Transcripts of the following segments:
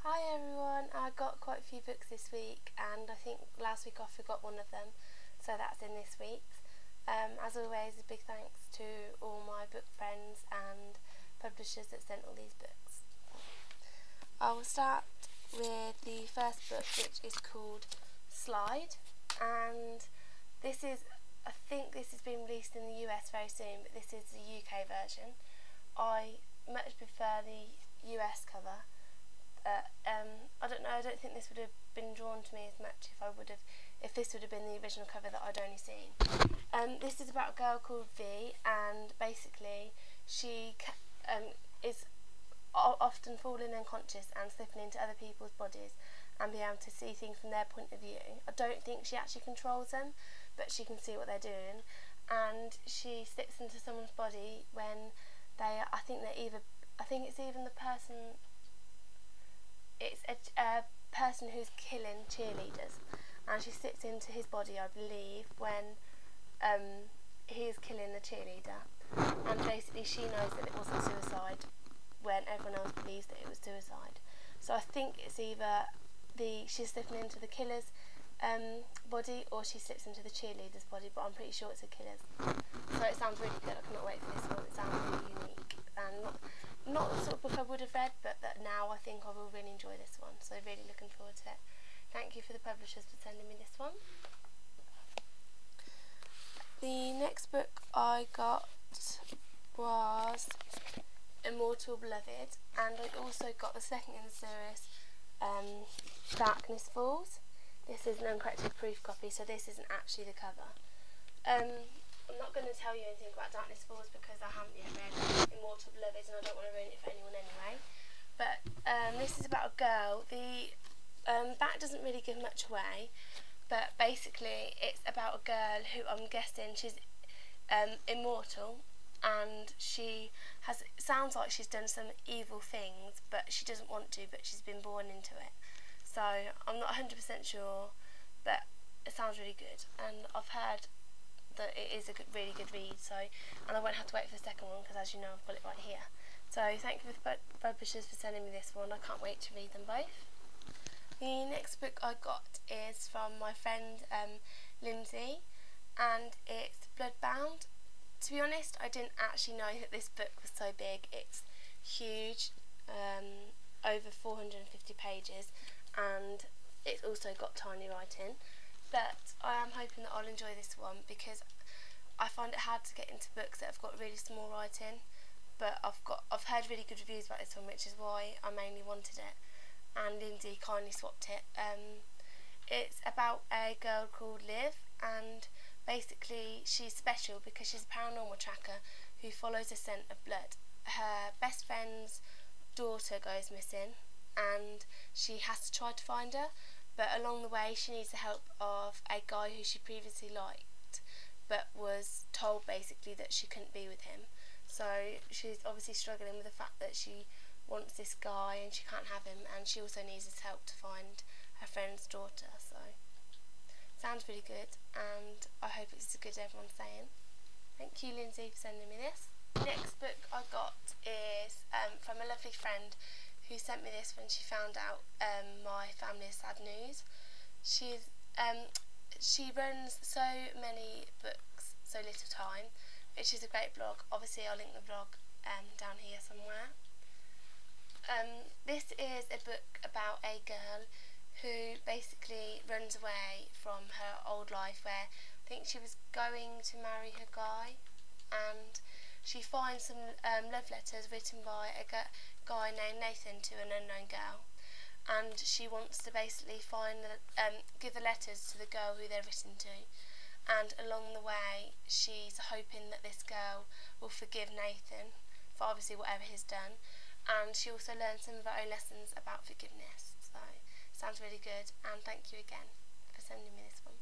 Hi everyone, I got quite a few books this week and I think last week I forgot one of them, so that's in this week's. As always, a big thanks to all my book friends and publishers that sent all these books. I will start with the first book, which is called Slide, and I think this is being released in the US very soon, but this is the UK version. I much prefer the US cover. I don't think this would have been drawn to me as much if this would have been the original cover that I'd only seen. This is about a girl called V, and basically she is often falling unconscious and slipping into other people's bodies and being able to see things from their point of view. I don't think she actually controls them, but she can see what they're doing, and she slips into someone's body when I think it's even the person. It's a person who's killing cheerleaders, and she slips into his body, I believe, when he's killing the cheerleader, and basically she knows that it wasn't suicide when everyone else believes that it was suicide. So I think it's either she's slipping into the killer's body, or she slips into the cheerleader's body, but I'm pretty sure it's a killer's. So it sounds really good. I cannot wait for this one. It sounds really unique and not the sort of book I would have read, but that now I think I will really enjoy this one, so really looking forward to it. Thank you for the publishers for sending me this one. The next book I got was Immortal Beloved, and I also got the second in the series, Darkness Falls. This is an uncorrected proof copy, so this isn't actually the cover. I'm not going to tell you anything about Darkness Falls because I haven't yet read Immortal Beloved and I don't want to ruin it for anyone anyway. But this is about a girl. The back doesn't really give much away, but basically it's about a girl who, I'm guessing she's immortal, and sounds like she's done some evil things, but she doesn't want to, but she's been born into it. So I'm not 100% sure, but it sounds really good, and I've heard that it is a really good read, and I won't have to wait for the second one because, as you know, I've got it right here. So thank you for the publishers for sending me this one. I can't wait to read them both. The next book I got is from my friend Lindsay, and it's Bloodbound. To be honest, I didn't actually know that this book was so big. It's huge, over 450 pages, and it's also got tiny writing. But I am hoping that I'll enjoy this one because I find it hard to get into books that have got really small writing. But I've heard really good reviews about this one, which is why I mainly wanted it. And Lindsay kindly swapped it. It's about a girl called Liv, and basically she's special because she's a paranormal tracker who follows a scent of blood. Her best friend's daughter goes missing, and she has to try to find her. But along the way she needs the help of a guy who she previously liked, but was told basically that she couldn't be with him. So she's obviously struggling with the fact that she wants this guy and she can't have him, and she also needs his help to find her friend's daughter. So sounds really good, and I hope it's as good as everyone's saying. Thank you, Lindsay, for sending me this. Next book I got is from a lovely friend who sent me this when she found out my family's sad news. She runs so many books, so little time, which is a great blog. Obviously I'll link the blog down here somewhere. This is a book about a girl who basically runs away from her old life, where I think she was going to marry her guy, and she finds some love letters written by a guy named Nathan to an unknown girl, and she wants to basically give the letters to the girl who they're written to, and along the way she's hoping that this girl will forgive Nathan for obviously whatever he's done, and she also learns some of her own lessons about forgiveness. So sounds really good, and thank you again for sending me this one.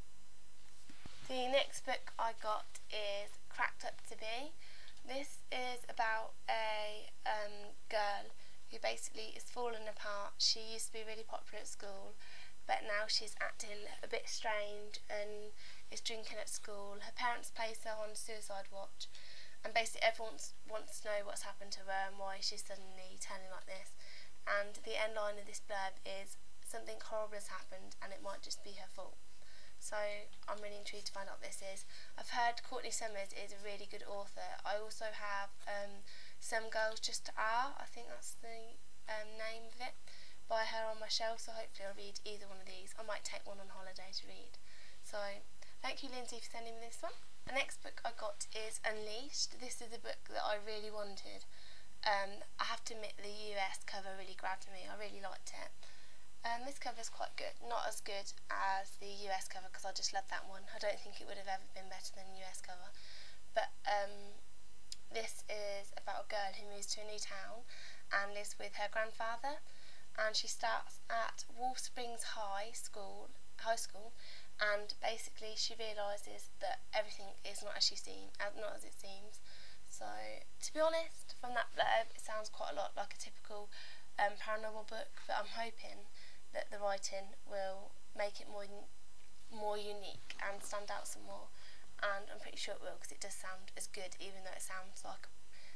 The next book I got is Cracked Up to Be. This is about a girl who basically is falling apart. She used to be really popular at school, but now she's acting a bit strange and is drinking at school. Her parents place her on suicide watch, and basically everyone wants to know what's happened to her and why she's suddenly turning like this. and the end line of this blurb is, "Something horrible has happened and it might just be her fault." So I'm really intrigued to find out what this is. I've heard Courtney Summers is a really good author. I also have Some Girls Just Are, I think that's the name of it, by her on my shelf, so hopefully I'll read either one of these. I might take one on holiday to read. So thank you, Lindsay, for sending me this one. The next book I got is Unleashed. This is a book that I really wanted. I have to admit the US cover really grabbed me. I really liked it. This cover is quite good, not as good as the US cover because I just love that one. I don't think it would have ever been better than the US cover. But this is about a girl who moves to a new town and lives with her grandfather, and she starts at Wolf Springs High School, and basically she realises that everything is not as it seems. So to be honest, from that blurb it sounds quite a lot like a typical paranormal book, but I'm hoping that the writing will make it more unique and stand out some more, and I'm pretty sure it will because it does sound as good, even though it sounds like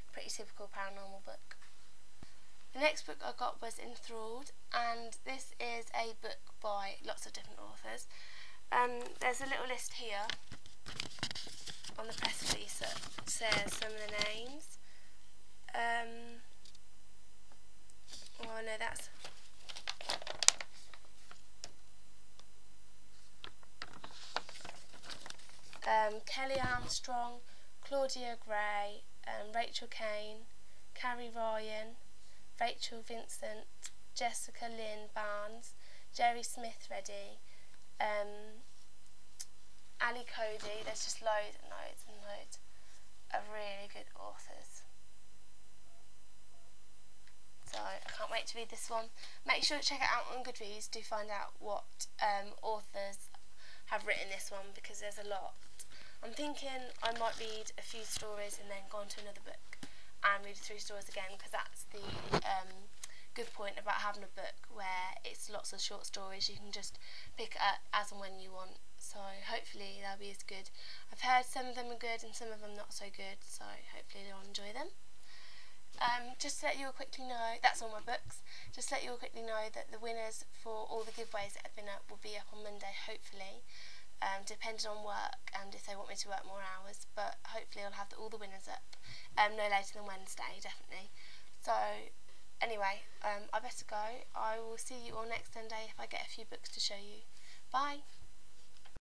a pretty typical paranormal book. The next book I got was Enthralled, and this is a book by lots of different authors. There's a little list here on the press release that says some of the names. Oh no, that's Kelly Armstrong, Claudia Gray, Rachel Kane, Carrie Ryan, Rachel Vincent, Jessica Lynn Barnes, Jerry Smith Reddy, Ali Cody. There's just loads and loads and loads of really good authors. So I can't wait to read this one. Make sure to check it out on Goodreads to find out what authors have written this one, because there's a lot. I'm thinking I might read a few stories and then go on to another book and read 3 stories again, because that's the good point about having a book where it's lots of short stories. You can just pick it up as and when you want. So hopefully they'll be as good. I've heard some of them are good and some of them not so good, so hopefully you'll enjoy them. Just to let you all quickly know, that's all my books. Just to let you all quickly know that the winners for all the giveaways that have been up will be up on Monday, hopefully, depending on work and if they want me to work more hours. But hopefully I'll have all the winners up no later than Wednesday, definitely. So anyway, I better go. I will see you all next Sunday if I get a few books to show you. Bye.